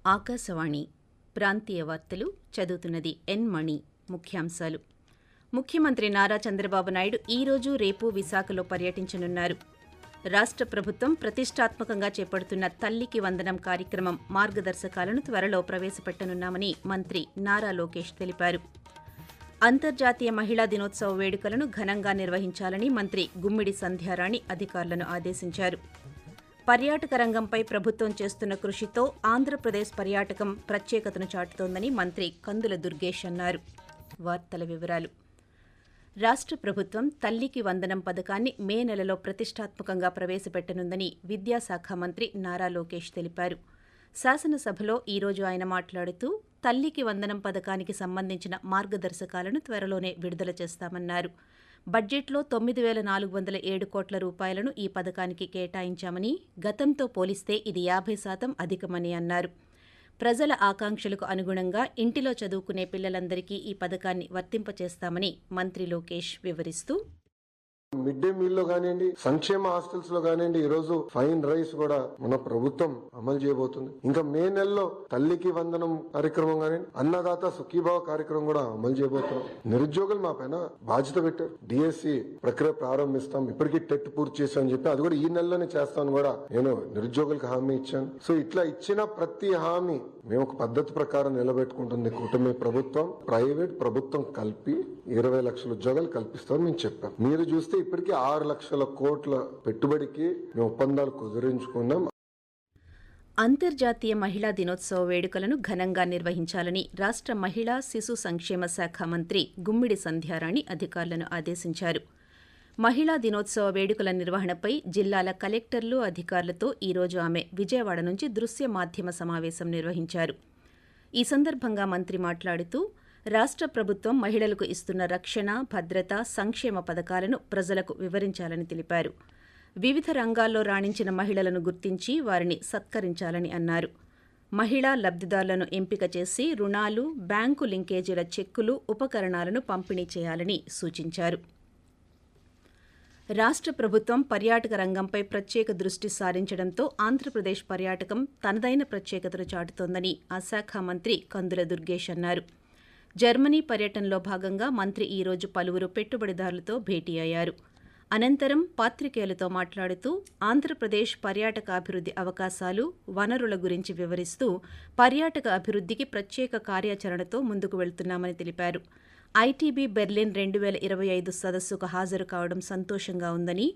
ఆకాశవాణి ప్రాంతీయ వార్తలు చదువుతున్నది ఎన్ మణి. ముఖ్యాంశాలు. ముఖ్యమంత్రి నారా చంద్రబాబు నాయుడు ఈరోజు రేపు విశాఖలో పర్యటించనున్నారు. రాష్ట్ర ప్రభుత్వం ప్రతిష్టాత్మకంగా చేపడుతున్న తల్లికి వందనం కార్యక్రమం మార్గదర్శకాలను త్వరలో ప్రవేశపెట్టనున్నామని మంత్రి నారా లోకేష్ తెలిపారు. అంతర్జాతీయ మహిళా దినోత్సవ వేడుకలను ఘనంగా నిర్వహించాలని మంత్రి గుమ్మిడి సంధ్యారాణి అధికారులను ఆదేశించారు. పర్యాటక రంగంపై ప్రభుత్వం చేస్తున్న కృషితో ఆంధ్రప్రదేశ్ పర్యాటకం ప్రత్యేకతను చాటుతోందని మంత్రి కందుల దుర్గేష్ అన్నారు. వార్తల వివరాలు. రాష్ట్ర ప్రభుత్వం తల్లికి వందనం పథకాన్ని మే నెలలో ప్రతిష్టాత్మకంగా ప్రవేశపెట్టనుందని విద్యాశాఖ మంత్రి నారా లోకేష్ తెలిపారు. శాసనసభలో ఈరోజు ఆయన మాట్లాడుతూ తల్లికి వందనం పథకానికి సంబంధించిన మార్గదర్శకాలను త్వరలోనే విడుదల చేస్తామన్నారు. బడ్జెట్లో 9,407 కోట్ల రూపాయలను ఈ పథకానికి కేటాయించామని, గతంతో పోలిస్తే ఇది 50% అధికమని అన్నారు. ప్రజల ఆకాంక్షలకు అనుగుణంగా ఇంటిలో చదువుకునే పిల్లలందరికీ ఈ పథకాన్ని వర్తింపచేస్తామని మంత్రి లోకేష్ వివరిస్తూ, మిడ్ డే మీల్ లో కానివ్వండి, సంక్షేమ హాస్టల్స్ లో కానివ్వండి, ఈ రోజు ఫైన్ రైస్ కూడా మన ప్రభుత్వం అమలు చేయబోతుంది. ఇంకా మే నెలలో తల్లికి వందనం కార్యక్రమం కానివ్వండి, అన్నదాత సుఖీభావ కార్యక్రమం కూడా అమలు చేయబోతున్నాం. నిరుద్యోగులు మా పైన బాధ్యత పెట్టారు. డిఎస్సి ప్రక్రియ ప్రారంభిస్తాం, ఇప్పటికీ టెట్ పూర్తి చేశామని చెప్పి అది కూడా ఈ నెలలోనే చేస్తామని కూడా నేను నిరుద్యోగులకు హామీ ఇచ్చాను. సో ఇట్లా ఇచ్చిన ప్రతి హామీ మేము ఒక పద్ధతి ప్రకారం నిలబెట్టుకుంటుంది కూటమి ప్రభుత్వం. ప్రైవేట్ ప్రభుత్వం కలిపి 20 లక్షల ఉద్యోగాలు కల్పిస్తామని మేము చెప్పాం. మీరు చూస్తే ఇప్పటికీ 6 లక్షల కోట్ల పెట్టుబడికి మేము ఒప్పందాలు కుదిరించుకున్నాం. అంతర్జాతీయ మహిళా దినోత్సవ వేడుకలను ఘనంగా నిర్వహించాలని రాష్ట్ర మహిళా శిశు సంక్షేమ శాఖ మంత్రి గుమ్మిడి సంధ్యారాణి అధికారులను ఆదేశించారు. మహిళా దినోత్సవ వేడుకల నిర్వహణపై జిల్లాల కలెక్టర్లు, అధికారులతో ఈరోజు ఆమె విజయవాడ నుంచి దృశ్య మాధ్యమ సమావేశం నిర్వహించారు. ఈ సందర్భంగా మంత్రి మాట్లాడుతూ రాష్ట్ర ప్రభుత్వం మహిళలకు ఇస్తున్న రక్షణ, భద్రత, సంక్షేమ పథకాలను ప్రజలకు వివరించాలని తెలిపారు. వివిధ రంగాల్లో రాణించిన మహిళలను గుర్తించి వారిని సత్కరించాలని అన్నారు. మహిళా లబ్ధిదారులను ఎంపిక చేసి రుణాలు, బ్యాంకు లింకేజీల చెక్కులు, ఉపకరణాలను పంపిణీ చేయాలని సూచించారు. రాష్ట్ర ప్రభుత్వం పర్యాటక రంగంపై ప్రత్యేక దృష్టి సారించడంతో ఆంధ్రప్రదేశ్ పర్యాటకం తనదైన ప్రత్యేకతను చాటుతోందని ఆ శాఖ మంత్రి కందుల దుర్గేష్ అన్నారు. జర్మనీ పర్యటనలో భాగంగా మంత్రి ఈరోజు పలువురు పెట్టుబడిదారులతో భేటీ అయ్యారు. అనంతరం పాత్రికేయులతో మాట్లాడుతూ ఆంధ్రప్రదేశ్ పర్యాటక అభివృద్ధి అవకాశాలు, వనరుల గురించి వివరిస్తూ పర్యాటక అభివృద్ధికి ప్రత్యేక కార్యాచరణతో ముందుకు వెళ్తున్నామని తెలిపారు. ఐటీబీ బెర్లిన్ 2025 సదస్సుకు హాజరు కావడం సంతోషంగా ఉందని,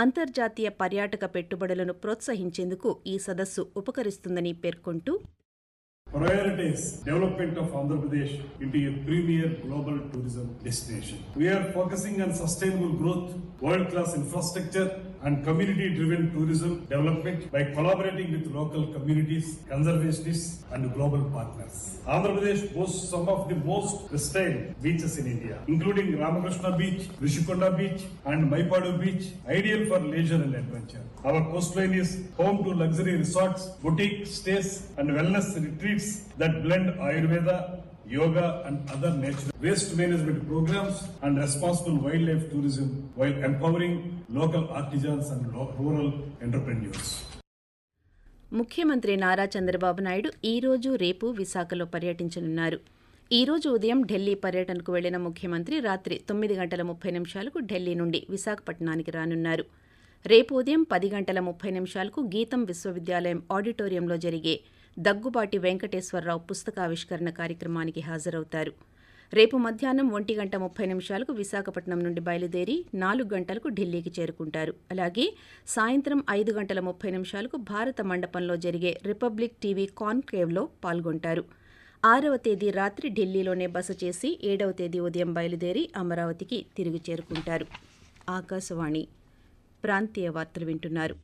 అంతర్జాతీయ పర్యాటక పెట్టుబడులను ప్రోత్సహించేందుకు ఈ సదస్సు ఉపకరిస్తుందని పేర్కొంటూ, prioritize development of Andhra Pradesh into a premier global tourism destination. We are focusing on sustainable growth, world-class infrastructure and community-driven tourism development by collaborating with local communities, conservationists and global partners. Andhra Pradesh boasts some of the most pristine beaches in India, including Ramakrishna Beach, Rishikonda Beach and Maipadu Beach, ideal for leisure and adventure. Our coastline is home to luxury resorts, boutique stays and wellness retreats that blend Ayurveda, yoga and other natural waste management programs and responsible wildlife tourism while empowering local artisans and rural entrepreneurs. ముఖ్యమంత్రి నారా చంద్రబాబు నాయుడు ఈరోజు రేపు విశాఖలో పర్యటించనున్నారు. ఈరోజు ఉదయం ఢిల్లీ పర్యటనకు వెళ్లిన ముఖ్యమంత్రి రాత్రి 9:30 ఢిల్లీ నుండి విశాఖపట్నానికి రానున్నారు. రేపు ఉదయం 10:30 గీతం విశ్వవిద్యాలయం ఆడిటోరియంలో జరిగే దగ్గుబాటి వెంకటేశ్వరరావు పుస్తకావిష్కరణ కార్యక్రమానికి హాజరవుతారు. రేపు మధ్యాహ్నం 1:30 విశాఖపట్నం నుండి బయలుదేరి 4 గంటలకు ఢిల్లీకి చేరుకుంటారు. అలాగే సాయంత్రం 5:30 భారత మండపంలో జరిగే రిపబ్లిక్ టీవీ కాన్క్లేవ్లో పాల్గొంటారు. 6వ తేదీ రాత్రి ఢిల్లీలోనే బస చేసి 7వ తేదీ ఉదయం బయలుదేరి అమరావతికి తిరిగి చేరుకుంటారు. ఆకాశవాణి ప్రాంతీయ వార్తలు వింటున్నారు.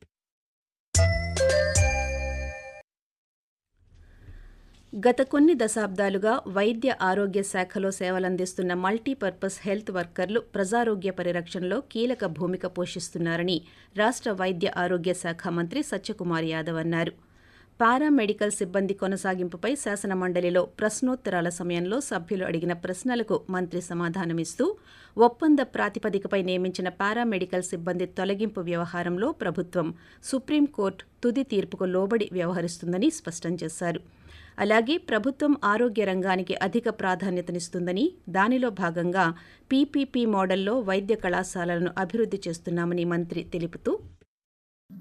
గత కొన్ని దశాబ్దాలుగా వైద్య ఆరోగ్య శాఖలో సేవలందిస్తున్న మల్టీపర్పస్ హెల్త్ వర్కర్లు ప్రజారోగ్య పరిరక్షణలో కీలక భూమిక పోషిస్తున్నారని రాష్ట్ర వైద్య ఆరోగ్య శాఖ మంత్రి సత్యకుమార్ యాదవ్ అన్నారు. పారామెడికల్ సిబ్బంది కొనసాగింపుపై శాసనమండలిలో ప్రశ్నోత్తరాల సమయంలో సభ్యులు అడిగిన ప్రశ్నలకు మంత్రి సమాధానమిస్తూ ఒప్పంద ప్రాతిపదికపై నియమించిన పారామెడికల్ సిబ్బంది తొలగింపు వ్యవహారంలో ప్రభుత్వం సుప్రీంకోర్టు తుది తీర్పుకు లోబడి వ్యవహరిస్తుందని స్పష్టం చేశారు. అలాగే ప్రభుత్వం ఆరోగ్య రంగానికి అధిక ప్రాధాన్యతనిస్తుందని, దానిలో భాగంగా పీపీపీ మోడల్లో వైద్య కళాశాలలను అభివృద్ధి చేస్తున్నామని మంత్రి తెలుపుతూ,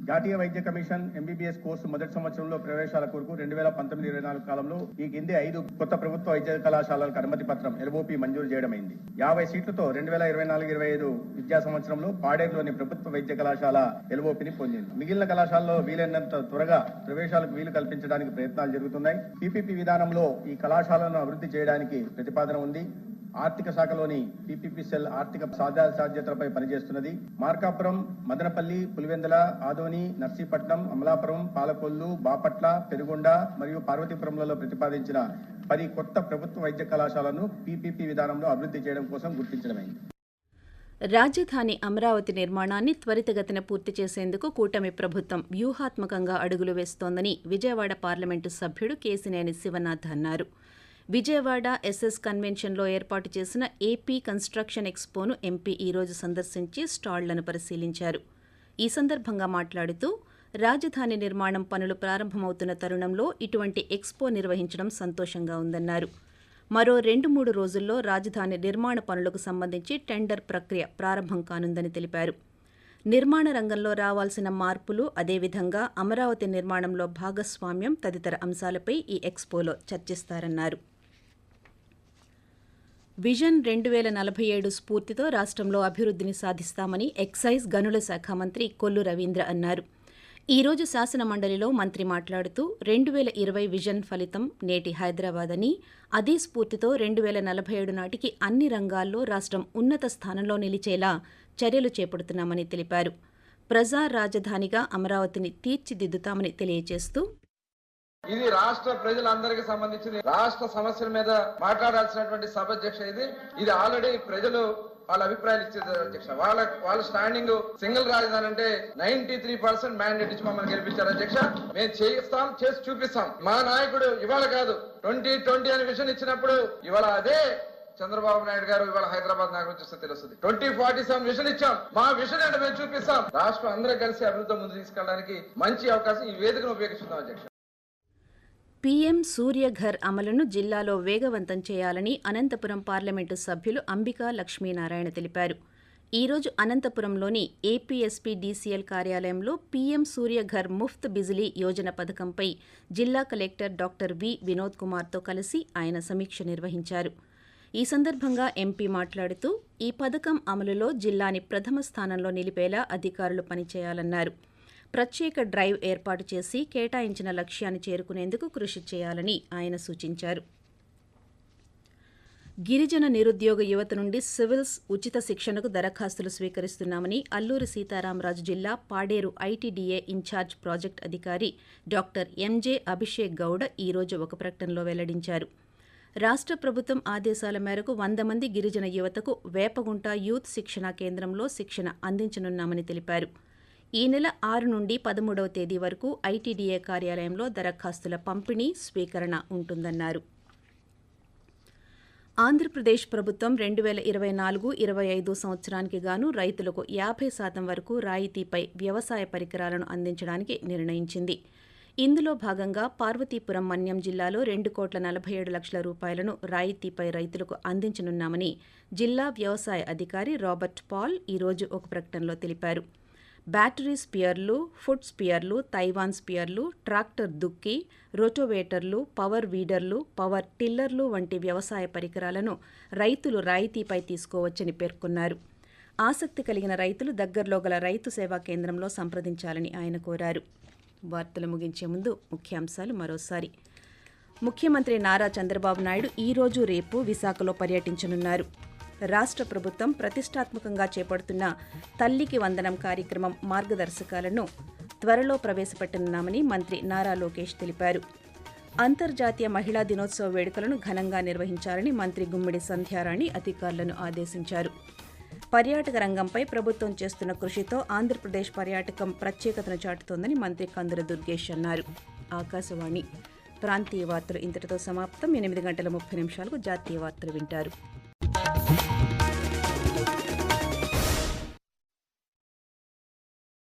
జాతీయ వైద్య కమిషన్ ఎంబీబీఎస్ కోర్సు మొదటి సంవత్సరంలో ప్రవేశాల కొరకు 2019-24 కాలంలో ఈ కింది 5 కొత్త ప్రభుత్వ వైద్య కళాశాలలకు అనుమతి పత్రం ఎల్ఓపి మంజూరు చేయడమైంది. 50 సీట్లతో 2024-25 విద్యా సంవత్సరంలో పాడేరులోని ప్రభుత్వ వైద్య కళాశాల ఎల్ఓపిని పొందింది. మిగిలిన కళాశాలలో వీలైనంత త్వరగా ప్రవేశాలకు వీలు కల్పించడానికి ప్రయత్నాలు జరుగుతున్నాయి. పీపీపీ విధానంలో ఈ కళాశాలను అభివృద్ధి చేయడానికి ప్రతిపాదన ఉంది. ఆర్థిక శాఖలోని పీపీపీ సెల్ ఆర్థిక సాధ్యతలపై పనిచేస్తున్నది. మార్కాపురం, మదనపల్లి, పులివెందుల, ఆదోని, నర్సీపట్నం, అమలాపురం, పాలకొల్లు, బాపట్ల, పెనుగొండ మరియు పార్వతీపురంలలో ప్రతిపాదించిన 10 కొత్త ప్రభుత్వ వైద్య కళాశాలను పీపీపీ విధానంలో అభివృద్ధి చేయడం కోసం గుర్తించడమైంది. రాజధాని అమరావతి నిర్మాణాన్ని త్వరితగతిన పూర్తి చేసేందుకు కూటమి ప్రభుత్వం వ్యూహాత్మకంగా అడుగులు వేస్తోందని విజయవాడ పార్లమెంటు సభ్యుడు కేశినేని శివనాథ్ అన్నారు. విజయవాడ ఎస్ఎస్ కన్వెన్షన్లో ఏర్పాటు చేసిన ఏపీ కన్స్ట్రక్షన్ ఎక్స్పోను ఎంపీ ఈరోజు సందర్శించి స్టాళ్లను పరిశీలించారు. ఈ సందర్భంగా మాట్లాడుతూ, రాజధాని నిర్మాణం పనులు ప్రారంభమవుతున్న తరుణంలో ఇటువంటి ఎక్స్పో నిర్వహించడం సంతోషంగా ఉందన్నారు. మరో 2-3 రోజుల్లో రాజధాని నిర్మాణ పనులకు సంబంధించి టెండర్ ప్రక్రియ ప్రారంభం కానుందని తెలిపారు. నిర్మాణ రంగంలో రావాల్సిన మార్పులు, అదేవిధంగా అమరావతి నిర్మాణంలో భాగస్వామ్యం తదితర అంశాలపై ఈ ఎక్స్పోలో చర్చిస్తారన్నారు. విజన్ 2047 స్ఫూర్తితో రాష్ట్రంలో అభివృద్ధిని సాధిస్తామని ఎక్సైజ్ గనుల శాఖ మంత్రి కొల్లు రవీంద్ర అన్నారు. ఈరోజు శాసనమండలిలో మంత్రి మాట్లాడుతూ, 2020 విజన్ ఫలితం నేటి హైదరాబాద్ అని, అదే స్ఫూర్తితో 2047 నాటికి అన్ని రంగాల్లో రాష్ట్రం ఉన్నత స్థానంలో నిలిచేలా చర్యలు చేపడుతున్నామని తెలిపారు. ప్రజా రాజధానిగా అమరావతిని తీర్చిదిద్దుతామని తెలియజేస్తూ, ఇది రాష్ట్ర ప్రజలందరికీ సంబంధించిన రాష్ట్ర సమస్యల మీద మాట్లాడాల్సినటువంటి సభ అధ్యక్ష. ఇది ఆల్రెడీ ప్రజలు వాళ్ళ అభిప్రాయాలు ఇచ్చేది అధ్యక్ష. వాళ్ళ స్టాండింగ్ సింగిల్ రాజధాని అంటే 93% మ్యాండేట్ ఇచ్చి మమ్మల్ని గెలిపించారు అధ్యక్ష. మేము చేయిస్తాం, చేసి చూపిస్తాం. మా నాయకుడు ఇవాళ కాదు 2020 అని విజన్ ఇచ్చినప్పుడు ఇవాళ అదే చంద్రబాబు నాయుడు గారు ఇవాళ హైదరాబాద్ నగరం చూస్తే తెలుస్తుంది. 2047 విజన్ ఇచ్చాం. మా విజన్ అంటే మేము చూపిస్తాం. రాష్ట్రం అందరూ కలిసి అభివృద్ధి ముందు తీసుకెళ్ళడానికి మంచి అవకాశం ఈ వేదికను ఉపయోగిస్తున్నాం అధ్యక్ష. పీఎం సూర్యఘర్ అమలును జిల్లాలో వేగవంతం చేయాలని అనంతపురం పార్లమెంటు సభ్యులు అంబికా లక్ష్మీనారాయణ తెలిపారు. ఈరోజు అనంతపురంలోని ఏపీఎస్పీడీసీఎల్ కార్యాలయంలో పీఎం సూర్యఘర్ ముఫ్త్ బిజిలీ యోజన పథకంపై జిల్లా కలెక్టర్ డాక్టర్ వి వినోద్ కుమార్తో కలిసి ఆయన సమీక్ష నిర్వహించారు. ఈ సందర్భంగా ఎంపీ మాట్లాడుతూ, ఈ పథకం అమలులో జిల్లాని ప్రథమ స్థానంలో నిలిపేలా అధికారులు పనిచేయాలన్నారు. ప్రత్యేక డ్రైవ్ ఏర్పాటు చేసి కేటాయించిన లక్ష్యాన్ని చేరుకునేందుకు కృషి చేయాలని ఆయన సూచించారు. గిరిజన నిరుద్యోగ యువత నుండి సివిల్స్ ఉచిత శిక్షణకు దరఖాస్తులు స్వీకరిస్తున్నామని అల్లూరి సీతారామరాజు జిల్లా పాడేరు ఐటీడీఏ ఇన్ఛార్జ్ ప్రాజెక్ట్ అధికారి డాక్టర్ ఎంజే అభిషేక్ గౌడ ఈరోజు ఒక ప్రకటనలో వెల్లడించారు. రాష్ట్ర ప్రభుత్వం ఆదేశాల మేరకు 100 మంది గిరిజన యువతకు వేపగుంట యూత్ శిక్షణా కేంద్రంలో శిక్షణ అందించనున్నామని తెలిపారు. ఈ నెల 6 నుండి 13వ తేదీ వరకు ఐటీడీఏ కార్యాలయంలో దరఖాస్తుల పంపిణీ, స్వీకరణ ఉంటుందన్నారు. ఆంధ్రప్రదేశ్ ప్రభుత్వం 2024-25 సంవత్సరానికి గాను రైతులకు 50% వరకు రాయితీపై వ్యవసాయ పరికరాలను అందించడానికి నిర్ణయించింది. ఇందులో భాగంగా పార్వతీపురం మన్యం జిల్లాలో 2,47 లక్షల రూపాయలను రాయితీపై రైతులకు అందించనున్నామని జిల్లా వ్యవసాయ అధికారి రాబర్ట్ పాల్ ఈరోజు ఒక ప్రకటనలో తెలిపారు. బ్యాటరీ స్పియర్లు, ఫుడ్ స్పియర్లు, తైవాన్ స్పియర్లు, ట్రాక్టర్ దుక్కి, రోటోవేటర్లు, పవర్ వీడర్లు, పవర్ టిల్లర్లు వంటి వ్యవసాయ పరికరాలను రైతులు రాయితీపై తీసుకోవచ్చని పేర్కొన్నారు. ఆసక్తి కలిగిన రైతులు దగ్గరలో గల రైతు సేవా కేంద్రంలో సంప్రదించాలని ఆయన కోరారు. వార్తలు ముగించే ముందు ముఖ్యాంశాలు మరోసారి. ముఖ్యమంత్రి నారా చంద్రబాబు నాయుడు ఈరోజు రేపు విశాఖలో పర్యటించనున్నారు. రాష్ట్ర ప్రభుత్వం ప్రతిష్టాత్మకంగా చేపడుతున్న తల్లికి వందనం కార్యక్రమం మార్గదర్శకాలను త్వరలో ప్రవేశపెట్టనున్నామని మంత్రి నారా లోకేష్ తెలిపారు. అంతర్జాతీయ మహిళా దినోత్సవ వేడుకలను ఘనంగా నిర్వహించాలని మంత్రి గుమ్మిడి సంధ్యారాణి అధికారులను ఆదేశించారు. పర్యాటక రంగంపై ప్రభుత్వం చేస్తున్న కృషితో ఆంధ్రప్రదేశ్ పర్యాటకం ప్రత్యేకతను చాటుతోందని మంత్రి కందుల దుర్గేష్ అన్నారు. ఆకాశవాణి ప్రాంతీయ వార్తలు ఇంతటితో సమాప్తం. 8 గంటల 30 నిమిషాలకు జాతీయ వార్తలు వింటారు.